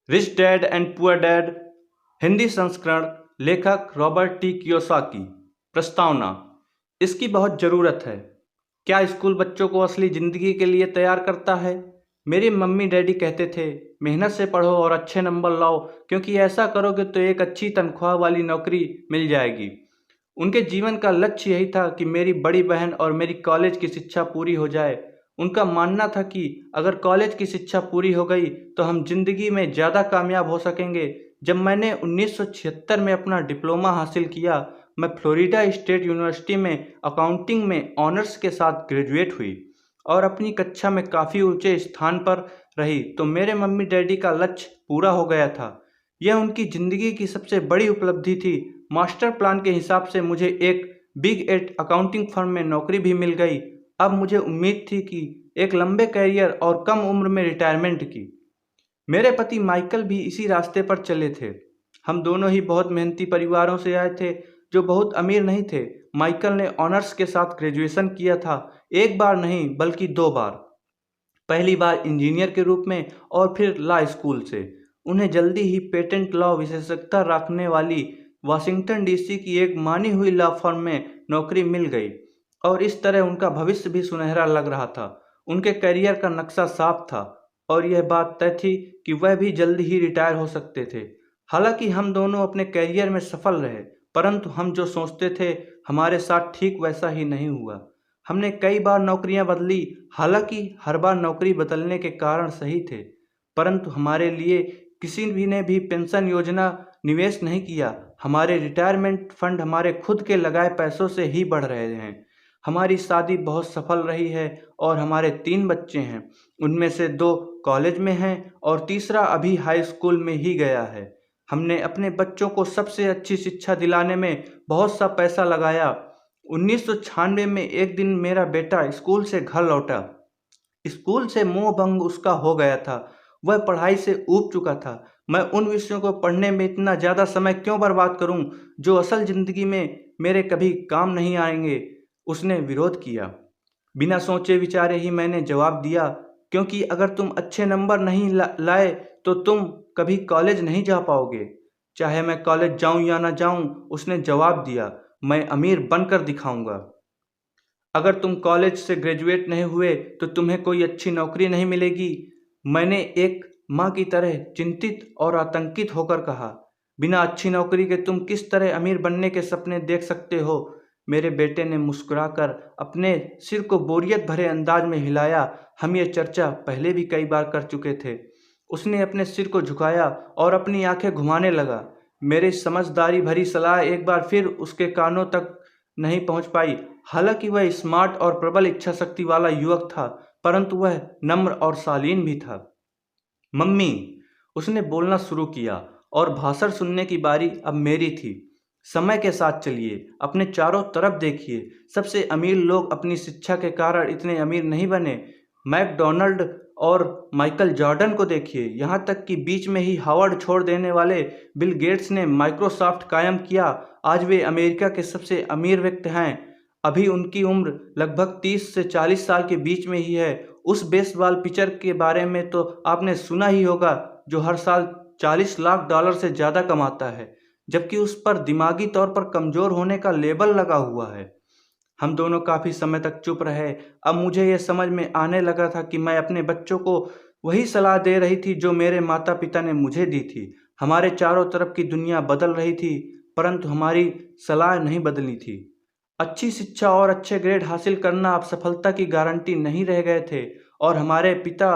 Rich dad and poor dad Hindi संस्करण। लेखक Robert T Kiyosaki. प्रस्तावना। इसकी बहुत ज़रूरत है। क्या स्कूल बच्चों को असली ज़िंदगी के लिए तैयार करता है? मेरी मम्मी डैडी कहते थे, मेहनत से पढ़ो और अच्छे नंबर लाओ, क्योंकि ऐसा करोगे तो एक अच्छी तनख्वाह वाली नौकरी मिल जाएगी। उनके जीवन का लक्ष्य यही था कि मेरी बड़ी बहन और मेरी कॉलेज की शिक्षा पूरी हो जाए। उनका मानना था कि अगर कॉलेज की शिक्षा पूरी हो गई तो हम जिंदगी में ज़्यादा कामयाब हो सकेंगे। जब मैंने 1976 में अपना डिप्लोमा हासिल किया, मैं फ्लोरिडा स्टेट यूनिवर्सिटी में अकाउंटिंग में ऑनर्स के साथ ग्रेजुएट हुई और अपनी कक्षा में काफ़ी ऊंचे स्थान पर रही, तो मेरे मम्मी डैडी का लक्ष्य पूरा हो गया था। यह उनकी ज़िंदगी की सबसे बड़ी उपलब्धि थी। मास्टर प्लान के हिसाब से मुझे एक बिग 8 अकाउंटिंग फर्म में नौकरी भी मिल गई। अब मुझे उम्मीद थी कि एक लंबे करियर और कम उम्र में रिटायरमेंट की। मेरे पति माइकल भी इसी रास्ते पर चले थे। हम दोनों ही बहुत मेहनती परिवारों से आए थे, जो बहुत अमीर नहीं थे। माइकल ने ऑनर्स के साथ ग्रेजुएशन किया था, एक बार नहीं बल्कि 2 बार। पहली बार इंजीनियर के रूप में और फिर लॉ स्कूल से। उन्हें जल्दी ही पेटेंट लॉ विशेषज्ञता रखने वाली वाशिंगटन डीसी की एक मानी हुई लॉ फर्म में नौकरी मिल गई और इस तरह उनका भविष्य भी सुनहरा लग रहा था। उनके करियर का नक्शा साफ था और यह बात तय थी कि वह भी जल्द ही रिटायर हो सकते थे। हालांकि हम दोनों अपने करियर में सफल रहे, परंतु हम जो सोचते थे हमारे साथ ठीक वैसा ही नहीं हुआ। हमने कई बार नौकरियां बदली, हालांकि हर बार नौकरी बदलने के कारण सही थे, परंतु हमारे लिए किसी भी ने भी पेंशन योजना निवेश नहीं किया। हमारे रिटायरमेंट फंड हमारे खुद के लगाए पैसों से ही बढ़ रहे हैं। हमारी शादी बहुत सफल रही है और हमारे 3 बच्चे हैं। उनमें से 2 कॉलेज में हैं और तीसरा अभी हाई स्कूल में ही गया है। हमने अपने बच्चों को सबसे अच्छी शिक्षा दिलाने में बहुत सा पैसा लगाया। 1996 में एक दिन मेरा बेटा स्कूल से घर लौटा। स्कूल से मोह भंग उसका हो गया था। वह पढ़ाई से ऊब चुका था। मैं उन विषयों को पढ़ने में इतना ज़्यादा समय क्यों बर्बाद करूं, जो असल ज़िंदगी में मेरे कभी काम नहीं आएंगे। उसने विरोध किया। बिना सोचे विचारे ही मैंने जवाब दिया, क्योंकि अगर तुम अच्छे नंबर नहीं लाए तो तुम कभी कॉलेज नहीं जा पाओगे। चाहे मैं कॉलेज जाऊं या ना जाऊं, उसने जवाब दिया, मैं अमीर बनकर दिखाऊंगा। अगर तुम कॉलेज से ग्रेजुएट नहीं हुए तो तुम्हें कोई अच्छी नौकरी नहीं मिलेगी। मैंने एक माँ की तरह चिंतित और आतंकित होकर कहा, बिना अच्छी नौकरी के तुम किस तरह अमीर बनने के सपने देख सकते हो? मेरे बेटे ने मुस्कुराकर अपने सिर को बोरियत भरे अंदाज में हिलाया। हम ये चर्चा पहले भी कई बार कर चुके थे। उसने अपने सिर को झुकाया और अपनी आंखें घुमाने लगा। मेरी समझदारी भरी सलाह एक बार फिर उसके कानों तक नहीं पहुंच पाई। हालांकि वह स्मार्ट और प्रबल इच्छा शक्ति वाला युवक था, परंतु वह नम्र और शालीन भी था। मम्मी, उसने बोलना शुरू किया और भाषण सुनने की बारी अब मेरी थी। समय के साथ चलिए, अपने चारों तरफ देखिए। सबसे अमीर लोग अपनी शिक्षा के कारण इतने अमीर नहीं बने। मैकडोनाल्ड और माइकल जॉर्डन को देखिए, यहाँ तक कि बीच में ही हार्वर्ड छोड़ देने वाले बिल गेट्स ने माइक्रोसॉफ्ट कायम किया। आज वे अमेरिका के सबसे अमीर व्यक्ति हैं। अभी उनकी उम्र लगभग 30 से 40 साल के बीच में ही है। उस बेसबॉल पिचर के बारे में तो आपने सुना ही होगा, जो हर साल $40 लाख से ज़्यादा कमाता है, जबकि उस पर दिमागी तौर पर कमज़ोर होने का लेबल लगा हुआ है। हम दोनों काफ़ी समय तक चुप रहे। अब मुझे यह समझ में आने लगा था कि मैं अपने बच्चों को वही सलाह दे रही थी जो मेरे माता पिता ने मुझे दी थी। हमारे चारों तरफ की दुनिया बदल रही थी, परंतु हमारी सलाह नहीं बदली थी। अच्छी शिक्षा और अच्छे ग्रेड हासिल करना अब सफलता की गारंटी नहीं रह गए थे और हमारे पिता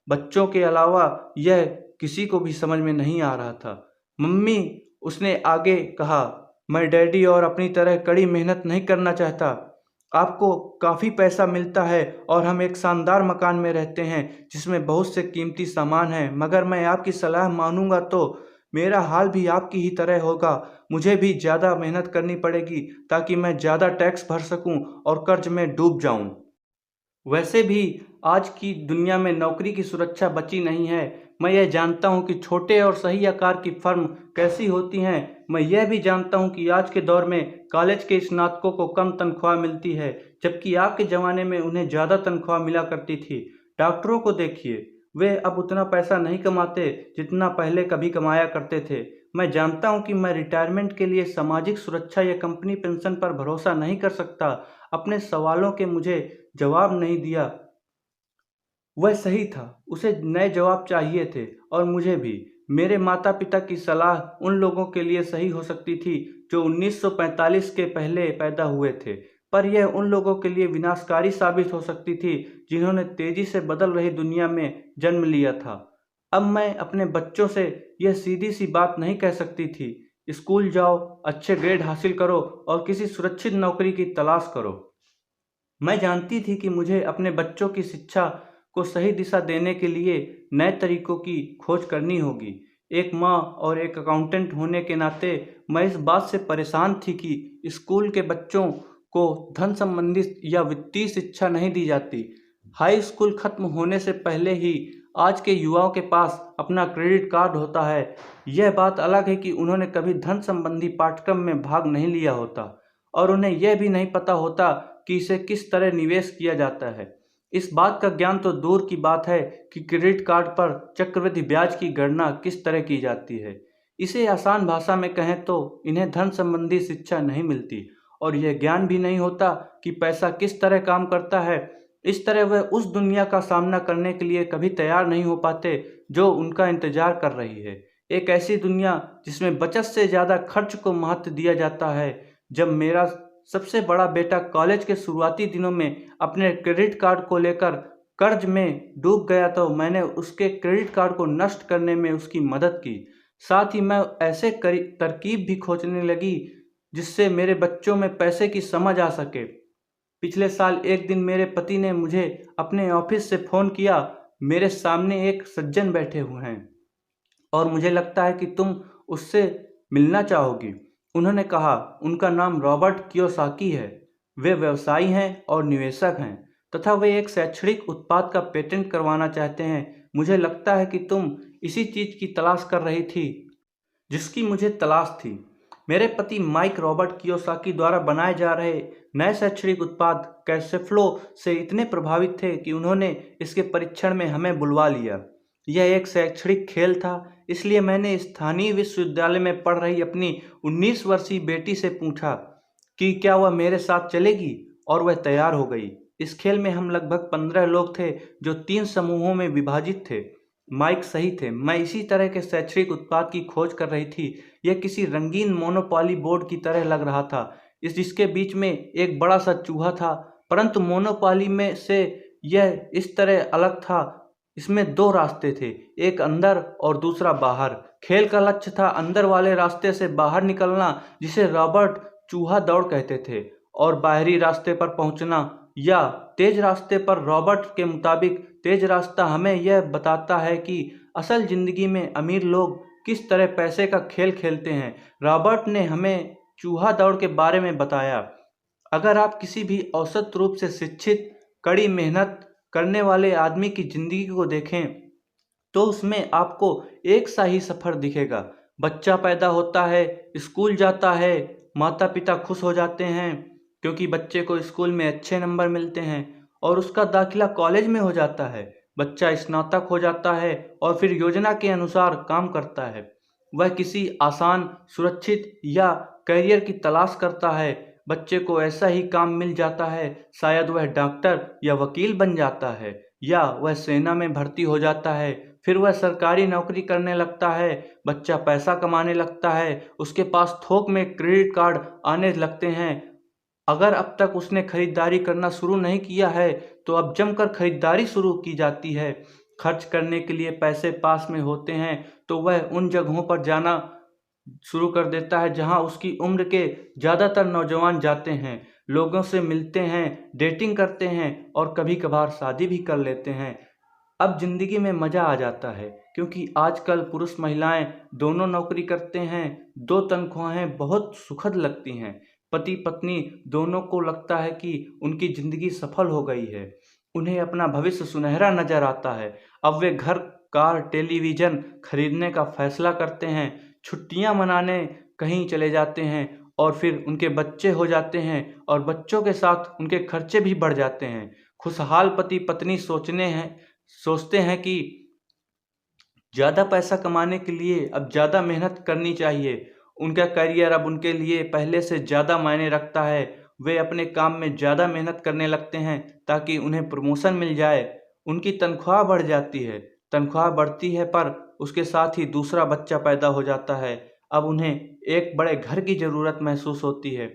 बच्चों के अलावा यह किसी को भी समझ में नहीं आ रहा था। मम्मी, उसने आगे कहा, मैं डैडी और अपनी तरह कड़ी मेहनत नहीं करना चाहता। आपको काफ़ी पैसा मिलता है और हम एक शानदार मकान में रहते हैं जिसमें बहुत से कीमती सामान हैं, मगर मैं आपकी सलाह मानूंगा तो मेरा हाल भी आपकी ही तरह होगा। मुझे भी ज़्यादा मेहनत करनी पड़ेगी ताकि मैं ज़्यादा टैक्स भर सकूं और कर्ज में डूब जाऊं। वैसे भी आज की दुनिया में नौकरी की सुरक्षा बची नहीं है। मैं यह जानता हूं कि छोटे और सही आकार की फर्म कैसी होती हैं। मैं यह भी जानता हूं कि आज के दौर में कॉलेज के स्नातकों को कम तनख्वाह मिलती है, जबकि आपके ज़माने में उन्हें ज़्यादा तनख्वाह मिला करती थी। डॉक्टरों को देखिए, वे अब उतना पैसा नहीं कमाते जितना पहले कभी कमाया करते थे। मैं जानता हूँ कि मैं रिटायरमेंट के लिए सामाजिक सुरक्षा या कंपनी पेंशन पर भरोसा नहीं कर सकता। अपने सवालों के मुझे जवाब नहीं दिया। वह सही था, उसे नए जवाब चाहिए थे और मुझे भी। मेरे माता पिता की सलाह उन लोगों के लिए सही हो सकती थी जो 1945 के पहले पैदा हुए थे, पर यह उन लोगों के लिए विनाशकारी साबित हो सकती थी जिन्होंने तेजी से बदल रही दुनिया में जन्म लिया था। अब मैं अपने बच्चों से यह सीधी सी बात नहीं कह सकती थी, स्कूल जाओ, अच्छे ग्रेड हासिल करो और किसी सुरक्षित नौकरी की तलाश करो। मैं जानती थी कि मुझे अपने बच्चों की शिक्षा को सही दिशा देने के लिए नए तरीकों की खोज करनी होगी। एक माँ और एक अकाउंटेंट होने के नाते मैं इस बात से परेशान थी कि स्कूल के बच्चों को धन संबंधित या वित्तीय शिक्षा नहीं दी जाती। हाई स्कूल खत्म होने से पहले ही आज के युवाओं के पास अपना क्रेडिट कार्ड होता है। यह बात अलग है कि उन्होंने कभी धन संबंधी पाठ्यक्रम में भाग नहीं लिया होता और उन्हें यह भी नहीं पता होता कि इसे किस तरह निवेश किया जाता है। इस बात का ज्ञान तो दूर की बात है कि क्रेडिट कार्ड पर चक्रवृद्धि ब्याज की गणना किस तरह की जाती है। इसे आसान भाषा में कहें तो इन्हें धन संबंधी शिक्षा नहीं मिलती और यह ज्ञान भी नहीं होता कि पैसा किस तरह काम करता है। इस तरह वह उस दुनिया का सामना करने के लिए कभी तैयार नहीं हो पाते जो उनका इंतजार कर रही है। एक ऐसी दुनिया जिसमें बचत से ज़्यादा खर्च को महत्व दिया जाता है। जब मेरा सबसे बड़ा बेटा कॉलेज के शुरुआती दिनों में अपने क्रेडिट कार्ड को लेकर कर्ज में डूब गया तो मैंने उसके क्रेडिट कार्ड को नष्ट करने में उसकी मदद की। साथ ही मैं ऐसे तरकीब भी खोजने लगी जिससे मेरे बच्चों में पैसे की समझ आ सके। पिछले साल एक दिन मेरे पति ने मुझे अपने ऑफिस से फ़ोन किया। मेरे सामने एक सज्जन बैठे हुए हैं और मुझे लगता है कि तुम उससे मिलना चाहोगी। उन्होंने कहा, उनका नाम रॉबर्ट कियोसाकी है। वे व्यवसायी हैं और निवेशक हैं तथा वे एक शैक्षणिक उत्पाद का पेटेंट करवाना चाहते हैं। मुझे लगता है कि तुम इसी चीज़ की तलाश कर रही थी जिसकी मुझे तलाश थी। मेरे पति माइक रॉबर्ट कियोसाकी द्वारा बनाए जा रहे नए शैक्षणिक उत्पाद कैशफ्लो से इतने प्रभावित थे कि उन्होंने इसके परीक्षण में हमें बुलवा लिया। यह एक शैक्षणिक खेल था, इसलिए मैंने स्थानीय विश्वविद्यालय में पढ़ रही अपनी 19 वर्षीय बेटी से पूछा कि क्या वह मेरे साथ चलेगी और वह तैयार हो गई। इस खेल में हम लगभग 15 लोग थे जो 3 समूहों में विभाजित थे। माइक सही थे, मैं इसी तरह के शैक्षणिक उत्पाद की खोज कर रही थी। यह किसी रंगीन मोनोपोली बोर्ड की तरह लग रहा था, जिसके बीच में एक बड़ा सा चूहा था, परंतु मोनोपोली में से यह इस तरह अलग था। इसमें 2 रास्ते थे, एक अंदर और दूसरा बाहर। खेल का लक्ष्य था अंदर वाले रास्ते से बाहर निकलना, जिसे रॉबर्ट चूहा दौड़ कहते थे, और बाहरी रास्ते पर पहुंचना या तेज रास्ते पर। रॉबर्ट के मुताबिक तेज रास्ता हमें यह बताता है कि असल जिंदगी में अमीर लोग किस तरह पैसे का खेल खेलते हैं। रॉबर्ट ने हमें चूहा दौड़ के बारे में बताया। अगर आप किसी भी औसत रूप से शिक्षित, कड़ी मेहनत करने वाले आदमी की जिंदगी को देखें तो उसमें आपको एक सा ही सफ़र दिखेगा। बच्चा पैदा होता है, स्कूल जाता है, माता पिता खुश हो जाते हैं क्योंकि बच्चे को स्कूल में अच्छे नंबर मिलते हैं और उसका दाखिला कॉलेज में हो जाता है। बच्चा स्नातक हो जाता है और फिर योजना के अनुसार काम करता है। वह किसी आसान, सुरक्षित या करियर की तलाश करता है। बच्चे को ऐसा ही काम मिल जाता है, शायद वह डॉक्टर या वकील बन जाता है या वह सेना में भर्ती हो जाता है। फिर वह सरकारी नौकरी करने लगता है, बच्चा पैसा कमाने लगता है, उसके पास थोक में क्रेडिट कार्ड आने लगते हैं। अगर अब तक उसने खरीदारी करना शुरू नहीं किया है तो अब जमकर खरीदारी शुरू की जाती है। खर्च करने के लिए पैसे पास में होते हैं तो वह उन जगहों पर जाना शुरू कर देता है जहां उसकी उम्र के ज़्यादातर नौजवान जाते हैं, लोगों से मिलते हैं, डेटिंग करते हैं और कभी कभार शादी भी कर लेते हैं। अब ज़िंदगी में मज़ा आ जाता है क्योंकि आजकल पुरुष महिलाएं दोनों नौकरी करते हैं। 2 तनख्वाहें बहुत सुखद लगती हैं। पति पत्नी दोनों को लगता है कि उनकी ज़िंदगी सफल हो गई है। उन्हें अपना भविष्य सुनहरा नजर आता है। अब वे घर, कार, टेलीविज़न खरीदने का फैसला करते हैं, छुट्टियां मनाने कहीं चले जाते हैं और फिर उनके बच्चे हो जाते हैं और बच्चों के साथ उनके खर्चे भी बढ़ जाते हैं। खुशहाल पति पत्नी सोचते हैं कि ज़्यादा पैसा कमाने के लिए अब ज़्यादा मेहनत करनी चाहिए। उनका करियर अब उनके लिए पहले से ज़्यादा मायने रखता है। वे अपने काम में ज़्यादा मेहनत करने लगते हैं ताकि उन्हें प्रमोशन मिल जाए। उनकी तनख्वाह बढ़ जाती है। तनख्वाह बढ़ती है पर उसके साथ ही दूसरा बच्चा पैदा हो जाता है। अब उन्हें एक बड़े घर की ज़रूरत महसूस होती है।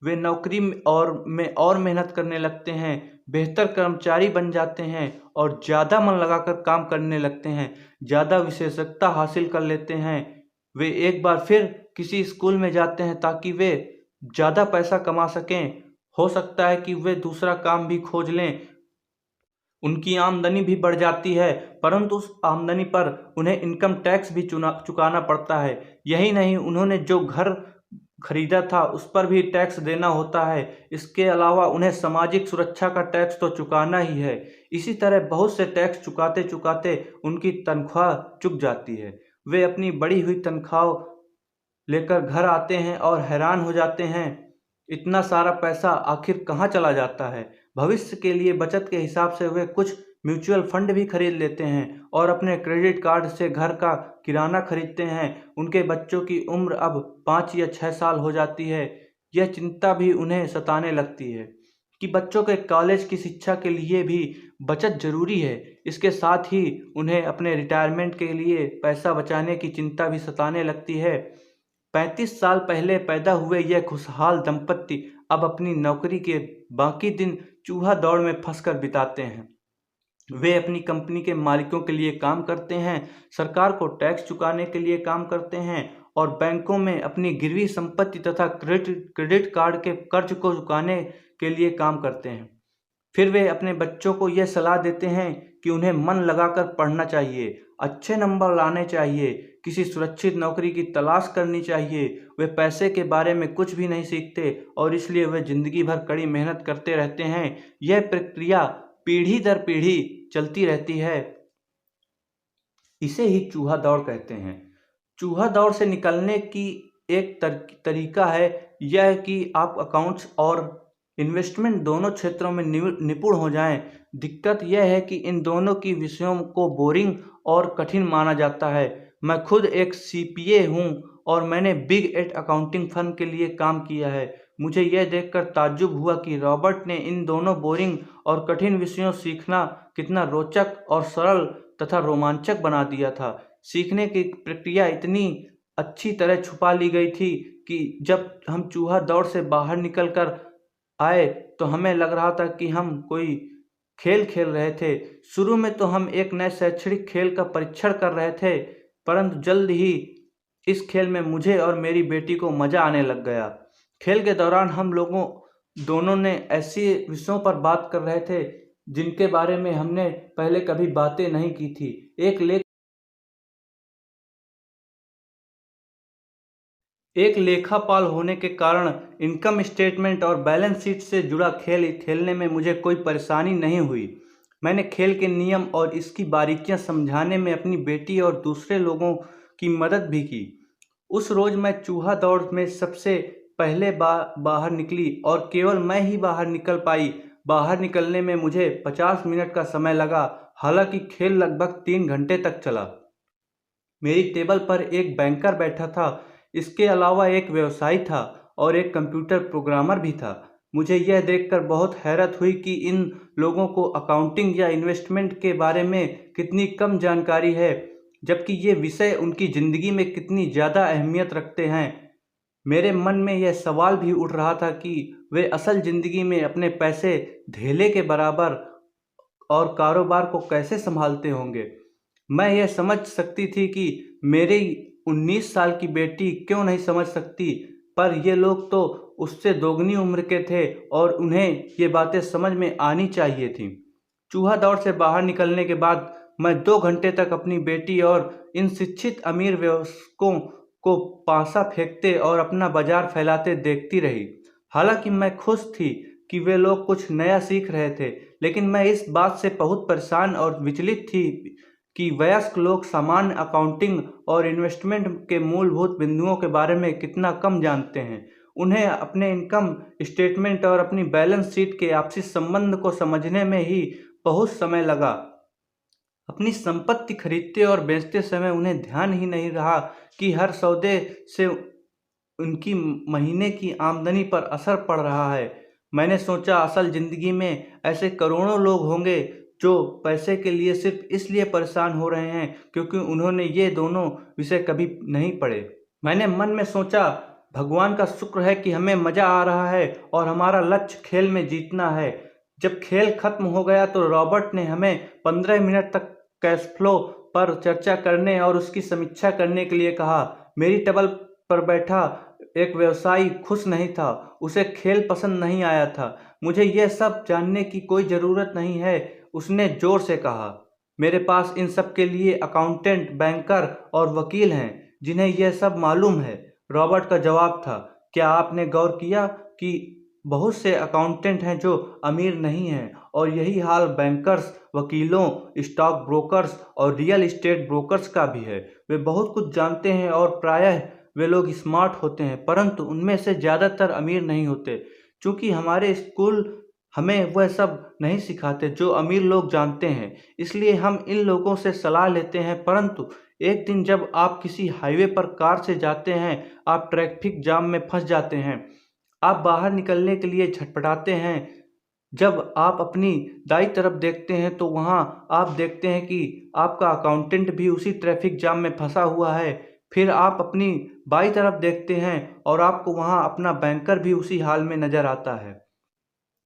वे नौकरी में और मेहनत करने लगते हैं, बेहतर कर्मचारी बन जाते हैं और ज़्यादा मन लगाकर काम करने लगते हैं, ज़्यादा विशेषज्ञता हासिल कर लेते हैं। वे एक बार फिर किसी स्कूल में जाते हैं ताकि वे ज़्यादा पैसा कमा सकें। हो सकता है कि वे दूसरा काम भी खोज लें। उनकी आमदनी भी बढ़ जाती है, परंतु उस आमदनी पर उन्हें इनकम टैक्स भी चुकाना पड़ता है। यही नहीं, उन्होंने जो घर खरीदा था उस पर भी टैक्स देना होता है। इसके अलावा उन्हें सामाजिक सुरक्षा का टैक्स तो चुकाना ही है। इसी तरह बहुत से टैक्स चुकाते चुकाते उनकी तनख्वाह चुक जाती है। वे अपनी बढ़ी हुई तनख्वाह लेकर घर आते हैं और हैरान हो जाते हैं, इतना सारा पैसा आखिर कहाँ चला जाता है। भविष्य के लिए बचत के हिसाब से वे कुछ म्यूचुअल फंड भी खरीद लेते हैं और अपने क्रेडिट कार्ड से घर का किराना खरीदते हैं। उनके बच्चों की उम्र अब 5 या 6 साल हो जाती है। यह चिंता भी उन्हें सताने लगती है कि बच्चों के कॉलेज की शिक्षा के लिए भी बचत जरूरी है। इसके साथ ही उन्हें अपने रिटायरमेंट के लिए पैसा बचाने की चिंता भी सताने लगती है। 35 साल पहले पैदा हुए यह खुशहाल दंपत्ति अब अपनी नौकरी के बाकी दिन चूहा दौड़ में फंसकर बिताते हैं। वे अपनी कंपनी के मालिकों के लिए काम करते हैं, सरकार को टैक्स चुकाने के लिए काम करते हैं और बैंकों में अपनी गिरवी संपत्ति तथा क्रेडिट कार्ड के कर्ज को चुकाने के लिए काम करते हैं। फिर वे अपने बच्चों को यह सलाह देते हैं कि उन्हें मन लगाकर पढ़ना चाहिए, अच्छे नंबर लाने चाहिए, किसी सुरक्षित नौकरी की तलाश करनी चाहिए। वे पैसे के बारे में कुछ भी नहीं सीखते और इसलिए वे जिंदगी भर कड़ी मेहनत करते रहते हैं। यह प्रक्रिया पीढ़ी दर पीढ़ी चलती रहती है। इसे ही चूहा दौड़ कहते हैं। चूहा दौड़ से निकलने की एक तरीका है यह कि आप अकाउंट्स और इन्वेस्टमेंट दोनों क्षेत्रों में निपुण हो जाएं। दिक्कत यह है कि इन दोनों की विषयों को बोरिंग और कठिन माना जाता है। मैं खुद एक सीपीए हूं और मैंने बिग 8 अकाउंटिंग फर्म के लिए काम किया है। मुझे यह देखकर ताज्जुब हुआ कि रॉबर्ट ने इन दोनों बोरिंग और कठिन विषयों सीखना कितना रोचक और सरल तथा रोमांचक बना दिया था। सीखने की प्रक्रिया इतनी अच्छी तरह छुपा ली गई थी कि जब हम चूहा दौड़ से बाहर निकल कर आए तो हमें लग रहा था कि हम कोई खेल खेल रहे थे। शुरू में तो हम एक नए शैक्षणिक खेल का परीक्षण कर रहे थे, परंतु जल्द ही इस खेल में मुझे और मेरी बेटी को मजा आने लग गया। खेल के दौरान हम लोगों दोनों ने ऐसे विषयों पर बात कर रहे थे जिनके बारे में हमने पहले कभी बातें नहीं की थी। एक लेखापाल होने के कारण इनकम स्टेटमेंट और बैलेंस शीट से जुड़ा खेल खेलने में मुझे कोई परेशानी नहीं हुई। मैंने खेल के नियम और इसकी बारीकियां समझाने में अपनी बेटी और दूसरे लोगों की मदद भी की। उस रोज मैं चूहा दौड़ में सबसे पहले बाहर निकली और केवल मैं ही बाहर निकल पाई। बाहर निकलने में मुझे 50 मिनट का समय लगा, हालांकि खेल लगभग 3 घंटे तक चला। मेरी टेबल पर एक बैंकर बैठा था, इसके अलावा एक व्यवसायी था और एक कंप्यूटर प्रोग्रामर भी था। मुझे यह देखकर बहुत हैरत हुई कि इन लोगों को अकाउंटिंग या इन्वेस्टमेंट के बारे में कितनी कम जानकारी है, जबकि ये विषय उनकी ज़िंदगी में कितनी ज़्यादा अहमियत रखते हैं। मेरे मन में यह सवाल भी उठ रहा था कि वे असल ज़िंदगी में अपने पैसे धेले के बराबर और कारोबार को कैसे संभालते होंगे। मैं यह समझ सकती थी कि मेरी 19 साल की बेटी क्यों नहीं समझ सकती, पर ये लोग तो उससे दोगुनी उम्र के थे और उन्हें ये बातें समझ में आनी चाहिए थी। चूहा दौड़ से बाहर निकलने के बाद मैं 2 घंटे तक अपनी बेटी और इन शिक्षित अमीर वयस्कों को पासा फेंकते और अपना बाजार फैलाते देखती रही। हालांकि मैं खुश थी कि वे लोग कुछ नया सीख रहे थे, लेकिन मैं इस बात से बहुत परेशान और विचलित थी कि वयस्क लोग सामान्य अकाउंटिंग और इन्वेस्टमेंट के मूलभूत बिंदुओं के बारे में कितना कम जानते हैं। उन्हें अपने इनकम स्टेटमेंट और अपनी बैलेंस शीट के आपसी संबंध को समझने में ही बहुत समय लगा। अपनी संपत्ति खरीदते और बेचते समय उन्हें ध्यान ही नहीं रहा कि हर सौदे से उनकी महीने की आमदनी पर असर पड़ रहा है। मैंने सोचा असल ज़िंदगी में ऐसे करोड़ों लोग होंगे जो पैसे के लिए सिर्फ इसलिए परेशान हो रहे हैं क्योंकि उन्होंने ये दोनों विषय कभी नहीं पढ़े। मैंने मन में सोचा भगवान का शुक्र है कि हमें मज़ा आ रहा है और हमारा लक्ष्य खेल में जीतना है। जब खेल खत्म हो गया तो रॉबर्ट ने हमें 15 मिनट तक कैश फ्लो पर चर्चा करने और उसकी समीक्षा करने के लिए कहा। मेरी टेबल पर बैठा एक व्यवसायी खुश नहीं था, उसे खेल पसंद नहीं आया था। मुझे यह सब जानने की कोई ज़रूरत नहीं है, उसने ज़ोर से कहा। मेरे पास इन सब के लिए अकाउंटेंट, बैंकर और वकील हैं जिन्हें यह सब मालूम है। रॉबर्ट का जवाब था, क्या आपने गौर किया कि बहुत से अकाउंटेंट हैं जो अमीर नहीं हैं और यही हाल बैंकर्स, वकीलों, स्टॉक ब्रोकर्स और रियल एस्टेट ब्रोकर्स का भी है। वे बहुत कुछ जानते हैं और प्रायः वे लोग स्मार्ट होते हैं, परंतु उनमें से ज़्यादातर अमीर नहीं होते। चूँकि हमारे स्कूल हमें वह सब नहीं सिखाते जो अमीर लोग जानते हैं, इसलिए हम इन लोगों से सलाह लेते हैं। परंतु एक दिन जब आप किसी हाईवे पर कार से जाते हैं, आप ट्रैफिक जाम में फंस जाते हैं, आप बाहर निकलने के लिए छटपटाते हैं। जब आप अपनी दाईं तरफ देखते हैं तो वहां आप देखते हैं कि आपका अकाउंटेंट भी उसी ट्रैफिक जाम में फंसा हुआ है। फिर आप अपनी बाईं तरफ देखते हैं और आपको वहां अपना बैंकर भी उसी हाल में नज़र आता है।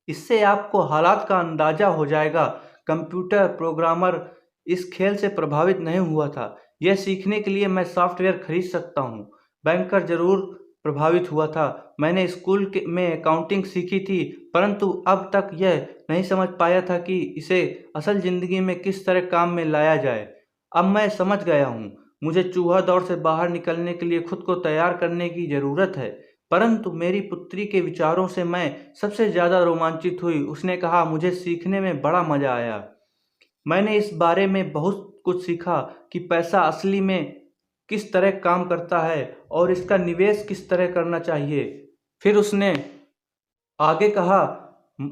इससे आपको हालात का अंदाज़ा हो जाएगा। कंप्यूटर प्रोग्रामर इस खेल से प्रभावित नहीं हुआ था। यह सीखने के लिए मैं सॉफ्टवेयर खरीद सकता हूँ। बैंकर ज़रूर प्रभावित हुआ था। मैंने स्कूल में अकाउंटिंग सीखी थी, परंतु अब तक यह नहीं समझ पाया था कि इसे असल ज़िंदगी में किस तरह काम में लाया जाए। अब मैं समझ गया हूँ। मुझे चूहा दौड़ से बाहर निकलने के लिए खुद को तैयार करने की ज़रूरत है। परंतु मेरी पुत्री के विचारों से मैं सबसे ज़्यादा रोमांचित हुई। उसने कहा, मुझे सीखने में बड़ा मज़ा आया। मैंने इस बारे में बहुत कुछ सीखा कि पैसा असली में किस तरह काम करता है और इसका निवेश किस तरह करना चाहिए। फिर उसने आगे कहा,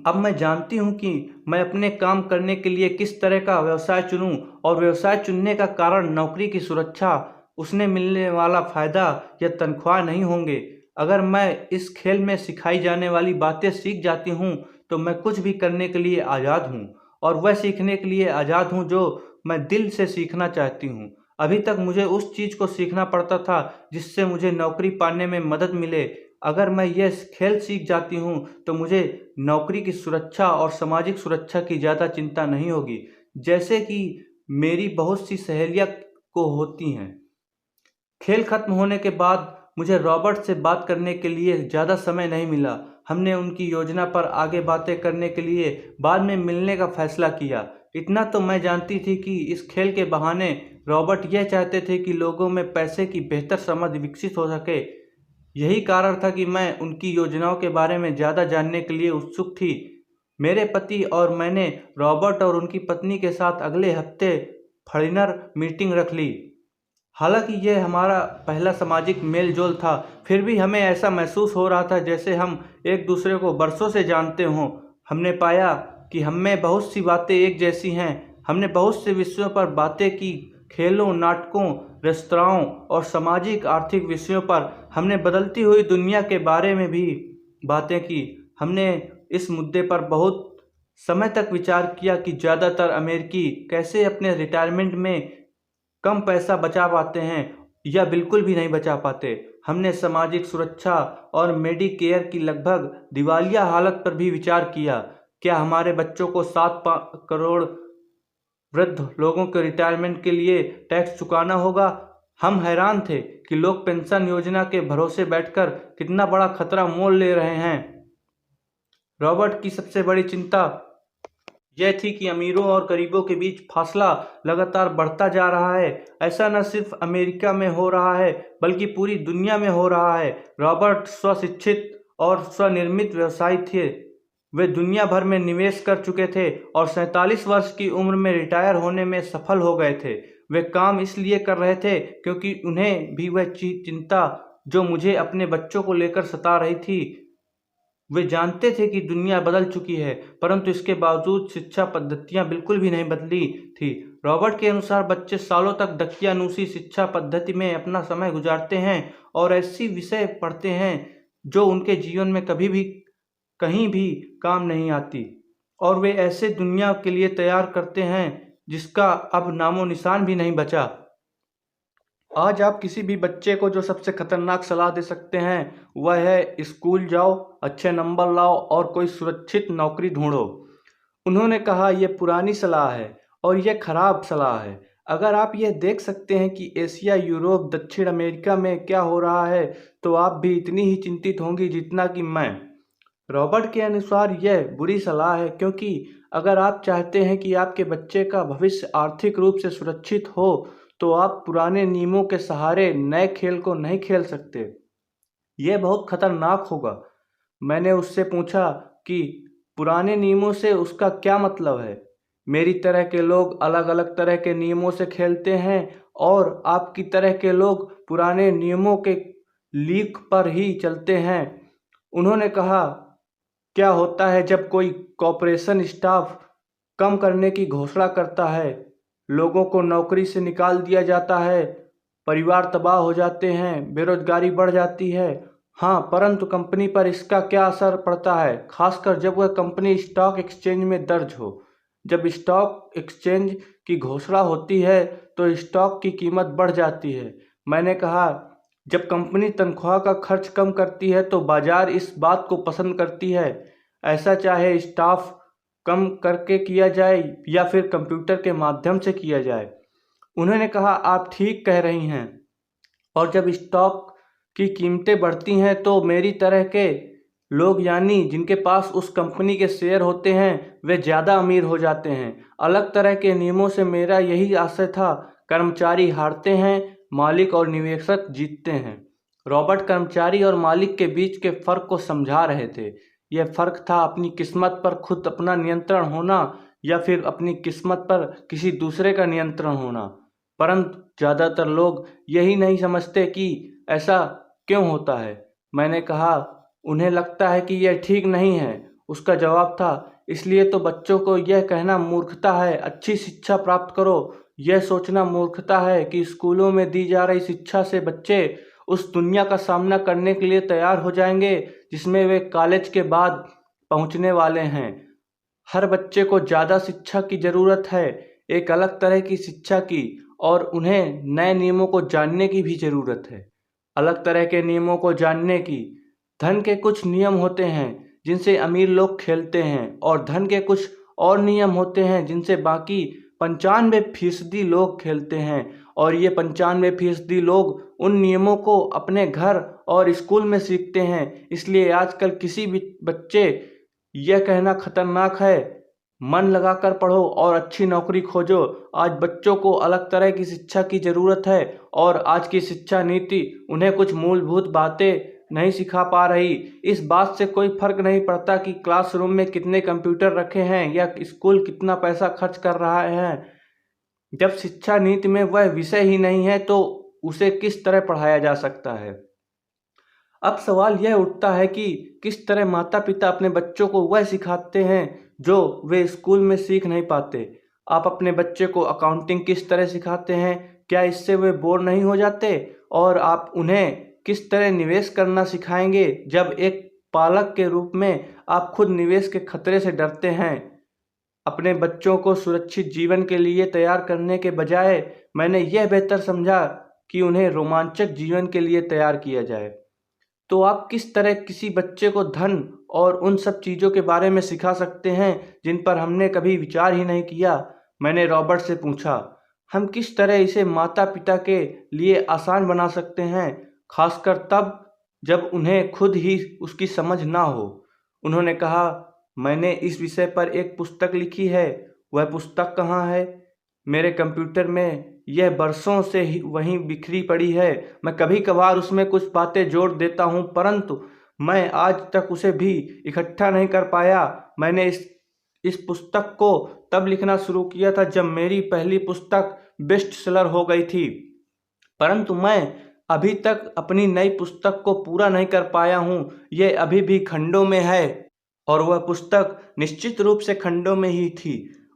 अब मैं जानती हूँ कि मैं अपने काम करने के लिए किस तरह का व्यवसाय चुनूँ और व्यवसाय चुनने का कारण नौकरी की सुरक्षा, उसने मिलने वाला फ़ायदा या तनख्वाह नहीं होंगे। अगर मैं इस खेल में सिखाई जाने वाली बातें सीख जाती हूँ तो मैं कुछ भी करने के लिए आज़ाद हूँ और वह सीखने के लिए आज़ाद हूँ जो मैं दिल से सीखना चाहती हूँ। अभी तक मुझे उस चीज़ को सीखना पड़ता था जिससे मुझे नौकरी पाने में मदद मिले। अगर मैं यह खेल सीख जाती हूँ तो मुझे नौकरी की सुरक्षा और सामाजिक सुरक्षा की ज़्यादा चिंता नहीं होगी, जैसे कि मेरी बहुत सी सहेलियाँ को होती हैं। खेल खत्म होने के बाद मुझे रॉबर्ट से बात करने के लिए ज़्यादा समय नहीं मिला। हमने उनकी योजना पर आगे बातें करने के लिए बाद में मिलने का फैसला किया। इतना तो मैं जानती थी कि इस खेल के बहाने रॉबर्ट यह चाहते थे कि लोगों में पैसे की बेहतर समझ विकसित हो सके। यही कारण था कि मैं उनकी योजनाओं के बारे में ज़्यादा जानने के लिए उत्सुक थी। मेरे पति और मैंने रॉबर्ट और उनकी पत्नी के साथ अगले हफ्ते डिनर मीटिंग रख ली। हालांकि यह हमारा पहला सामाजिक मेल जोल था, फिर भी हमें ऐसा महसूस हो रहा था जैसे हम एक दूसरे को बरसों से जानते हों। हमने पाया कि हममें बहुत सी बातें एक जैसी हैं। हमने बहुत से विषयों पर बातें की, खेलों, नाटकों, रेस्तराओं और सामाजिक आर्थिक विषयों पर। हमने बदलती हुई दुनिया के बारे में भी बातें की। हमने इस मुद्दे पर बहुत समय तक विचार किया कि ज़्यादातर अमेरिकी कैसे अपने रिटायरमेंट में कम पैसा बचा पाते हैं या बिल्कुल भी नहीं बचा पाते। हमने सामाजिक सुरक्षा और मेडिकेयर की लगभग दिवालिया हालत पर भी विचार किया। क्या हमारे बच्चों को 7 करोड़ वृद्ध लोगों के रिटायरमेंट के लिए टैक्स चुकाना होगा? हम हैरान थे कि लोग पेंशन योजना के भरोसे बैठकर कितना बड़ा खतरा मोल ले रहे हैं। रॉबर्ट की सबसे बड़ी चिंता यह थी कि अमीरों और गरीबों के बीच फासला लगातार बढ़ता जा रहा है। ऐसा न सिर्फ अमेरिका में हो रहा है बल्कि पूरी दुनिया में हो रहा है। रॉबर्ट स्वशिक्षित और स्वनिर्मित व्यवसायी थे। वे दुनिया भर में निवेश कर चुके थे और 47 वर्ष की उम्र में रिटायर होने में सफल हो गए थे। वे काम इसलिए कर रहे थे क्योंकि उन्हें भी वह चिंता जो मुझे अपने बच्चों को लेकर सता रही थी वे जानते थे कि दुनिया बदल चुकी है, परंतु इसके बावजूद शिक्षा पद्धतियां बिल्कुल भी नहीं बदली थी। रॉबर्ट के अनुसार बच्चे सालों तक दकियानूसी शिक्षा पद्धति में अपना समय गुजारते हैं और ऐसी विषय पढ़ते हैं जो उनके जीवन में कभी भी कहीं भी काम नहीं आती, और वे ऐसे दुनिया के लिए तैयार करते हैं जिसका अब नामो निशान भी नहीं बचा। आज आप किसी भी बच्चे को जो सबसे खतरनाक सलाह दे सकते हैं वह है स्कूल जाओ, अच्छे नंबर लाओ और कोई सुरक्षित नौकरी ढूंढो। उन्होंने कहा यह पुरानी सलाह है और यह खराब सलाह है। अगर आप यह देख सकते हैं कि एशिया, यूरोप, दक्षिण अमेरिका में क्या हो रहा है तो आप भी इतनी ही चिंतित होंगी जितना कि मैं। रॉबर्ट के अनुसार यह बुरी सलाह है, क्योंकि अगर आप चाहते हैं कि आपके बच्चे का भविष्य आर्थिक रूप से सुरक्षित हो तो आप पुराने नियमों के सहारे नए खेल को नहीं खेल सकते। यह बहुत खतरनाक होगा। मैंने उससे पूछा कि पुराने नियमों से उसका क्या मतलब है। मेरी तरह के लोग अलग अलग तरह के नियमों से खेलते हैं और आपकी तरह के लोग पुराने नियमों के लीक पर ही चलते हैं। उन्होंने कहा, क्या होता है जब कोई कॉर्पोरेशन स्टाफ कम करने की घोषणा करता है? लोगों को नौकरी से निकाल दिया जाता है, परिवार तबाह हो जाते हैं, बेरोजगारी बढ़ जाती है। हाँ, परंतु कंपनी पर इसका क्या असर पड़ता है, खासकर जब वह कंपनी स्टॉक एक्सचेंज में दर्ज हो। जब स्टॉक एक्सचेंज की घोषणा होती है तो स्टॉक की कीमत बढ़ जाती है। मैंने कहा, जब कंपनी तनख्वाह का खर्च कम करती है तो बाजार इस बात को पसंद करती है, ऐसा चाहे स्टाफ कम करके किया जाए या फिर कंप्यूटर के माध्यम से किया जाए। उन्होंने कहा, आप ठीक कह रही हैं। और जब स्टॉक की कीमतें बढ़ती हैं तो मेरी तरह के लोग, यानी जिनके पास उस कंपनी के शेयर होते हैं, वे ज़्यादा अमीर हो जाते हैं। अलग तरह के नियमों से मेरा यही आशय था। कर्मचारी हारते हैं, मालिक और निवेशक जीतते हैं। रॉबर्ट कर्मचारी और मालिक के बीच के फ़र्क को समझा रहे थे। यह फ़र्क था अपनी किस्मत पर खुद अपना नियंत्रण होना या फिर अपनी किस्मत पर किसी दूसरे का नियंत्रण होना। परंतु ज़्यादातर लोग यही नहीं समझते कि ऐसा क्यों होता है। मैंने कहा, उन्हें लगता है कि यह ठीक नहीं है। उसका जवाब था, इसलिए तो बच्चों को यह कहना मूर्खता है, अच्छी शिक्षा प्राप्त करो। यह सोचना मूर्खता है कि स्कूलों में दी जा रही शिक्षा से बच्चे उस दुनिया का सामना करने के लिए तैयार हो जाएंगे जिसमें वे कॉलेज के बाद पहुंचने वाले हैं। हर बच्चे को ज़्यादा शिक्षा की ज़रूरत है, एक अलग तरह की शिक्षा की, और उन्हें नए नियमों को जानने की भी ज़रूरत है। अलग तरह के नियमों को जानने की। धन के कुछ नियम होते हैं जिनसे अमीर लोग खेलते हैं और धन के कुछ और नियम होते हैं जिनसे बाकी 95% लोग खेलते हैं, और ये 95% लोग उन नियमों को अपने घर और स्कूल में सीखते हैं। इसलिए आजकल किसी भी बच्चे यह कहना खतरनाक है, मन लगाकर पढ़ो और अच्छी नौकरी खोजो। आज बच्चों को अलग तरह की शिक्षा की ज़रूरत है और आज की शिक्षा नीति उन्हें कुछ मूलभूत बातें नहीं सिखा पा रही। इस बात से कोई फर्क नहीं पड़ता कि क्लासरूम में कितने कंप्यूटर रखे हैं या स्कूल कितना पैसा खर्च कर रहा है। जब शिक्षा नीति में वह विषय ही नहीं है तो उसे किस तरह पढ़ाया जा सकता है। अब सवाल यह उठता है कि किस तरह माता पिता अपने बच्चों को वह सिखाते हैं जो वे स्कूल में सीख नहीं पाते। आप अपने बच्चे को अकाउंटिंग किस तरह सिखाते हैं? क्या इससे वे बोर नहीं हो जाते? और आप उन्हें किस तरह निवेश करना सिखाएंगे जब एक पालक के रूप में आप खुद निवेश के खतरे से डरते हैं? अपने बच्चों को सुरक्षित जीवन के लिए तैयार करने के बजाय मैंने यह बेहतर समझा कि उन्हें रोमांचक जीवन के लिए तैयार किया जाए। तो आप किस तरह किसी बच्चे को धन और उन सब चीज़ों के बारे में सिखा सकते हैं जिन पर हमने कभी विचार ही नहीं किया? मैंने रॉबर्ट से पूछा। हम किस तरह इसे माता पिता के लिए आसान बना सकते हैं, खासकर तब जब उन्हें खुद ही उसकी समझ ना हो? उन्होंने कहा, मैंने इस विषय पर एक पुस्तक लिखी है। वह पुस्तक कहाँ है? मेरे कंप्यूटर में। यह बरसों से ही वहीं बिखरी पड़ी है। मैं कभी कभार उसमें कुछ बातें जोड़ देता हूँ, परंतु मैं आज तक उसे भी इकट्ठा नहीं कर पाया। मैंने इस पुस्तक को तब लिखना शुरू किया था जब मेरी पहली पुस्तक बेस्ट सेलर हो गई थी, परंतु मैं अभी तक अपनी नई पुस्तक को पूरा नहीं कर पाया हूँ। यह अभी भी खंडों में है और वह पुस्तक निश्चित रूप से खंडों में ही थी।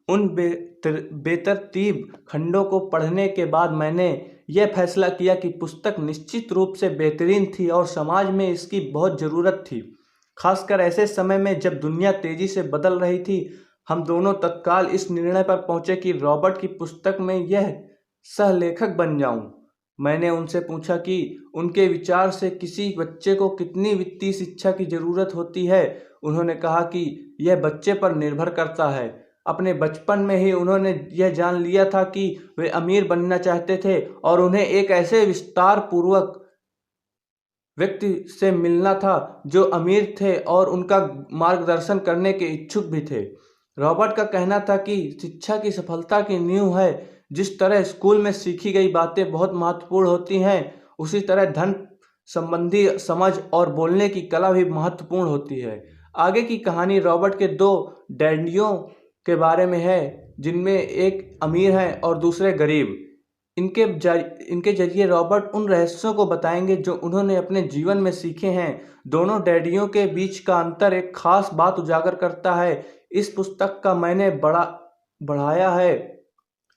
उन बेतरतीब खंडों को पढ़ने के बाद मैंने यह फैसला किया कि पुस्तक निश्चित रूप से बेहतरीन थी और समाज में इसकी बहुत ज़रूरत थी। खासकर ऐसे समय में जब दुनिया तेजी से बदल रही थी, हम दोनों तत्काल इस निर्णय पर पहुंचे कि रॉबर्ट की पुस्तक में यह सहलेखक बन जाऊं। मैंने उनसे पूछा कि उनके विचार से किसी बच्चे को कितनी वित्तीय शिक्षा की ज़रूरत होती है। उन्होंने कहा कि यह बच्चे पर निर्भर करता है। अपने बचपन में ही उन्होंने यह जान लिया था कि वे अमीर बनना चाहते थे और उन्हें एक ऐसे विस्तार पूर्वक व्यक्ति से मिलना था जो अमीर थे और उनका मार्गदर्शन करने के इच्छुक भी थे। रॉबर्ट का कहना था कि शिक्षा की सफलता की नींव है। जिस तरह स्कूल में सीखी गई बातें बहुत महत्वपूर्ण होती हैं, उसी तरह धन संबंधी समझ और बोलने की कला भी महत्वपूर्ण होती है। आगे की कहानी रॉबर्ट के दो डैडियों के बारे में है, जिनमें एक अमीर है और दूसरे गरीब। इनके जरिए रॉबर्ट उन रहस्यों को बताएंगे जो उन्होंने अपने जीवन में सीखे हैं। दोनों डैडियों के बीच का अंतर एक खास बात उजागर करता है। इस पुस्तक का मैंने बढ़ाया है,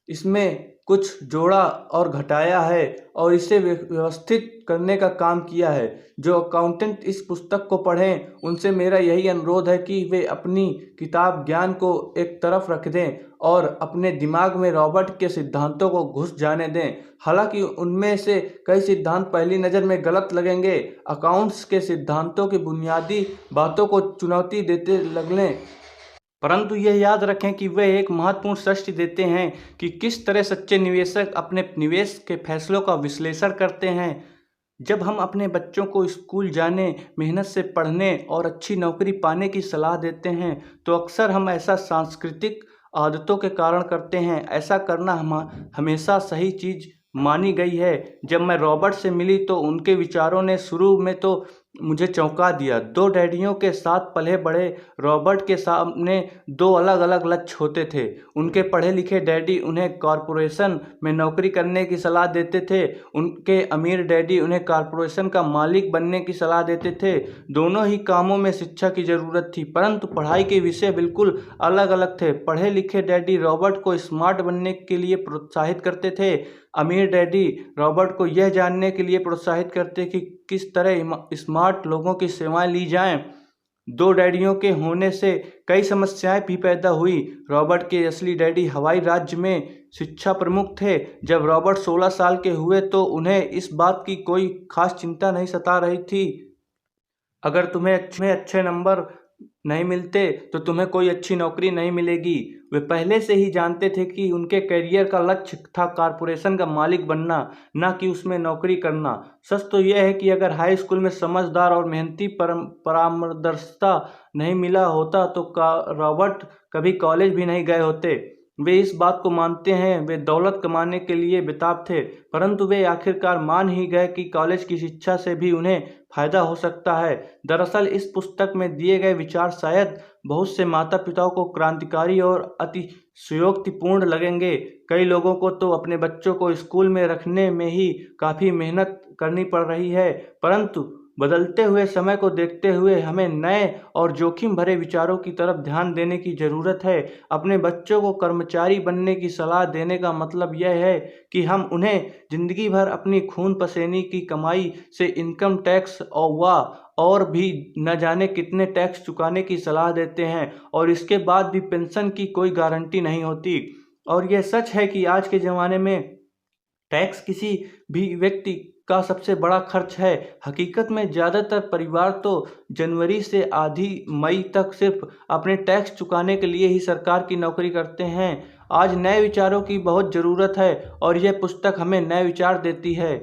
इसमें कुछ जोड़ा और घटाया है और इसे व्यवस्थित करने का काम किया है। जो अकाउंटेंट इस पुस्तक को पढ़ें, उनसे मेरा यही अनुरोध है कि वे अपनी किताब ज्ञान को एक तरफ रख दें और अपने दिमाग में रॉबर्ट के सिद्धांतों को घुस जाने दें। हालांकि उनमें से कई सिद्धांत पहली नज़र में गलत लगेंगे। अकाउंट्स के सिद्धांतों की बुनियादी बातों को चुनौती देते लगने, परंतु यह याद रखें कि वे एक महत्वपूर्ण दृष्टि देते हैं कि किस तरह सच्चे निवेशक अपने निवेश के फैसलों का विश्लेषण करते हैं। जब हम अपने बच्चों को स्कूल जाने, मेहनत से पढ़ने और अच्छी नौकरी पाने की सलाह देते हैं, तो अक्सर हम ऐसा सांस्कृतिक आदतों के कारण करते हैं। ऐसा करना हमेशा सही चीज़ मानी गई है। जब मैं रॉबर्ट से मिली तो उनके विचारों ने शुरू में तो मुझे चौंका दिया। दो डैडियों के साथ पले बड़े रॉबर्ट के सामने दो अलग अलग लक्ष्य होते थे। उनके पढ़े लिखे डैडी उन्हें कॉरपोरेशन में नौकरी करने की सलाह देते थे, उनके अमीर डैडी उन्हें कॉरपोरेशन का मालिक बनने की सलाह देते थे। दोनों ही कामों में शिक्षा की ज़रूरत थी, परंतु पढ़ाई के विषय बिल्कुल अलग अलग थे। पढ़े लिखे डैडी रॉबर्ट को स्मार्ट बनने के लिए प्रोत्साहित करते थे। अमीर डैडी रॉबर्ट को यह जानने के लिए प्रोत्साहित करते कि किस तरह स्मार्ट लोगों की सेवाएं ली जाएं। दो डैडियों के होने से कई समस्याएं भी पैदा हुई। रॉबर्ट के असली डैडी हवाई राज्य में शिक्षा प्रमुख थे। जब रॉबर्ट 16 साल के हुए तो उन्हें इस बात की कोई खास चिंता नहीं सता रही थी। अगर तुम्हें अच्छे नंबर नहीं मिलते तो तुम्हें कोई अच्छी नौकरी नहीं मिलेगी। वे पहले से ही जानते थे कि उनके करियर का लक्ष्य था कॉरपोरेशन का मालिक बनना, न कि उसमें नौकरी करना। सच तो यह है कि अगर हाई स्कूल में समझदार और मेहनती परामर्शदाता नहीं मिला होता तो रॉबर्ट कभी कॉलेज भी नहीं गए होते। वे इस बात को मानते हैं, वे दौलत कमाने के लिए बेताब थे, परंतु वे आखिरकार मान ही गए कि कॉलेज की शिक्षा से भी उन्हें फायदा हो सकता है। दरअसल इस पुस्तक में दिए गए विचार शायद बहुत से माता पिताओं को क्रांतिकारी और अतिशयोक्तिपूर्ण लगेंगे। कई लोगों को तो अपने बच्चों को स्कूल में रखने में ही काफ़ी मेहनत करनी पड़ रही है, परंतु बदलते हुए समय को देखते हुए हमें नए और जोखिम भरे विचारों की तरफ ध्यान देने की ज़रूरत है। अपने बच्चों को कर्मचारी बनने की सलाह देने का मतलब यह है कि हम उन्हें ज़िंदगी भर अपनी खून पसीने की कमाई से इनकम टैक्स और भी न जाने कितने टैक्स चुकाने की सलाह देते हैं और इसके बाद भी पेंशन की कोई गारंटी नहीं होती। और यह सच है कि आज के ज़माने में टैक्स किसी भी व्यक्ति का सबसे बड़ा खर्च है। हकीकत में ज़्यादातर परिवार तो जनवरी से आधी मई तक सिर्फ अपने टैक्स चुकाने के लिए ही सरकार की नौकरी करते हैं। आज नए विचारों की बहुत ज़रूरत है और यह पुस्तक हमें नए विचार देती है।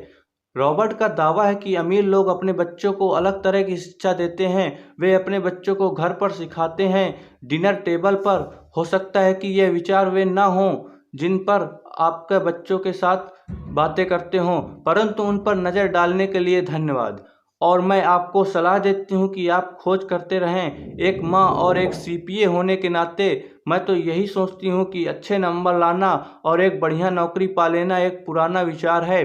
रॉबर्ट का दावा है कि अमीर लोग अपने बच्चों को अलग तरह की शिक्षा देते हैं। वे अपने बच्चों को घर पर सिखाते हैं, डिनर टेबल पर। हो सकता है कि यह विचार वे ना हों जिन पर आपके बच्चों के साथ बातें करते हों, परंतु उन पर नज़र डालने के लिए धन्यवाद। और मैं आपको सलाह देती हूँ कि आप खोज करते रहें। एक माँ और एक सीपीए होने के नाते मैं तो यही सोचती हूँ कि अच्छे नंबर लाना और एक बढ़िया नौकरी पा लेना एक पुराना विचार है,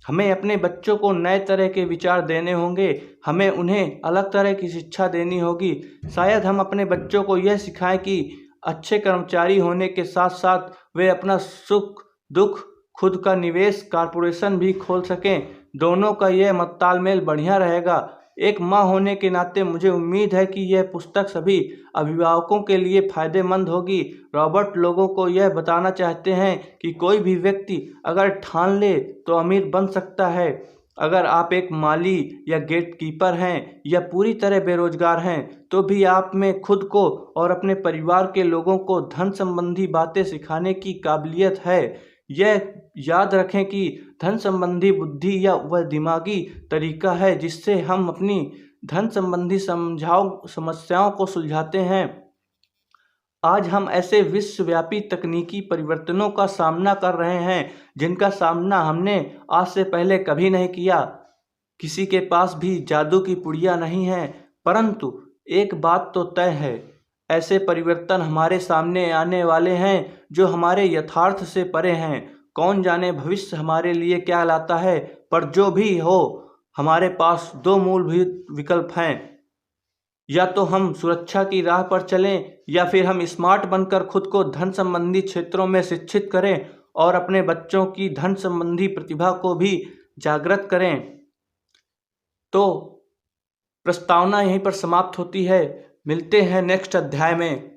हमें अपने बच्चों को नए तरह के विचार देने होंगे, हमें उन्हें अलग तरह की शिक्षा देनी होगी। शायद हम अपने बच्चों को यह सिखाएं कि अच्छे कर्मचारी होने के साथ साथ वे अपना सुख दुख खुद का निवेश कॉरपोरेशन भी खोल सकें। दोनों का यह तालमेल बढ़िया रहेगा। एक माँ होने के नाते मुझे उम्मीद है कि यह पुस्तक सभी अभिभावकों के लिए फायदेमंद होगी। रॉबर्ट लोगों को यह बताना चाहते हैं कि कोई भी व्यक्ति अगर ठान ले तो अमीर बन सकता है। अगर आप एक माली या गेटकीपर हैं या पूरी तरह बेरोजगार हैं तो भी आप में खुद को और अपने परिवार के लोगों को धन संबंधी बातें सिखाने की काबिलियत है। यह याद रखें कि धन संबंधी बुद्धि या वह दिमागी तरीका है जिससे हम अपनी धन संबंधी समस्याओं को सुलझाते हैं। आज हम ऐसे विश्वव्यापी तकनीकी परिवर्तनों का सामना कर रहे हैं जिनका सामना हमने आज से पहले कभी नहीं किया। किसी के पास भी जादू की पुड़िया नहीं है, परंतु एक बात तो तय है, ऐसे परिवर्तन हमारे सामने आने वाले हैं जो हमारे यथार्थ से परे हैं। कौन जाने भविष्य हमारे लिए क्या लाता है, पर जो भी हो हमारे पास दो मूलभूत विकल्प हैं। या तो हम सुरक्षा की राह पर चलें या फिर हम स्मार्ट बनकर खुद को धन संबंधी क्षेत्रों में शिक्षित करें और अपने बच्चों की धन संबंधी प्रतिभा को भी जागृत करें। तो प्रस्तावना यहीं पर समाप्त होती है। मिलते हैं नेक्स्ट अध्याय में।